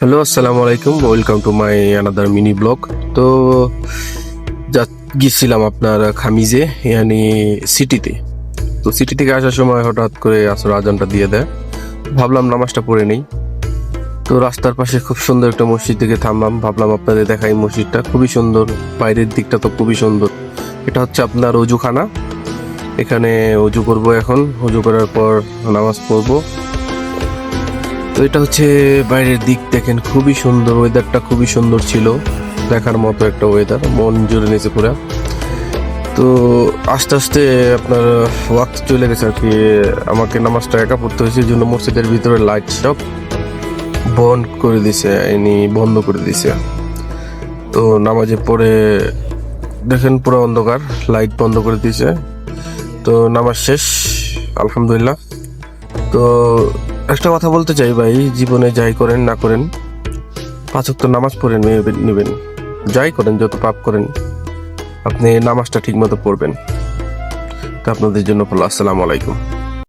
Hello, আসসালামু আলাইকুম। Welcome to my another mini blog. তো যা গেছিলাম আপনার খামিজে, ইয়ানি সিটিতে। তো সিটি থেকে আসার সময় হঠাৎ করে আসর আজানটা দিয়ে দেয়। ভাবলাম নামাজটা পড়ে নেই। তো রাস্তার পাশে খুব সুন্দর একটা মসজিদ থেকে থামলাম, ভাবলাম আপনাদের দেখাই মসজিদটা। খুবই সুন্দর, বাইরের দিকটা তো খুবই সুন্দর। এটা হচ্ছে আপনার অজুখানা। এখানে অজু করব, এখন অজু করার পর নামাজ পড়বো। তো এটা হচ্ছে বাইরের দিক, দেখেন খুবই সুন্দর, ওয়েদারটা খুবই সুন্দর ছিল, দেখার মতো একটা ওয়েদার, মন জুড়ে নিয়েছে পুরা। তো আস্তে আস্তে আপনার ওয়াক্ত চলে গেছে আর কি। আমাকে নামাজটা একা পড়তে হয়েছে, এই জন্য মসজিদের ভিতরে লাইট সব বন্ধ করে দিছে, বন্ধ করে দিছে। তো নামাজে পড়ে দেখেন পুরো অন্ধকার, লাইট বন্ধ করে দিয়েছে। তো নামাজ শেষ, আলহামদুলিল্লাহ। তো একটা কথা বলতে চাই ভাই, জীবনে যাই করেন না করেন 5 ওয়াক্ত নামাজ পড়ে নেবেন। যাই করেন, যত পাপ করেন, আপনি নামাজটা ঠিক মতো পড়বেন। তো আপনাদের জন্য বলো আসসালামু আলাইকুম।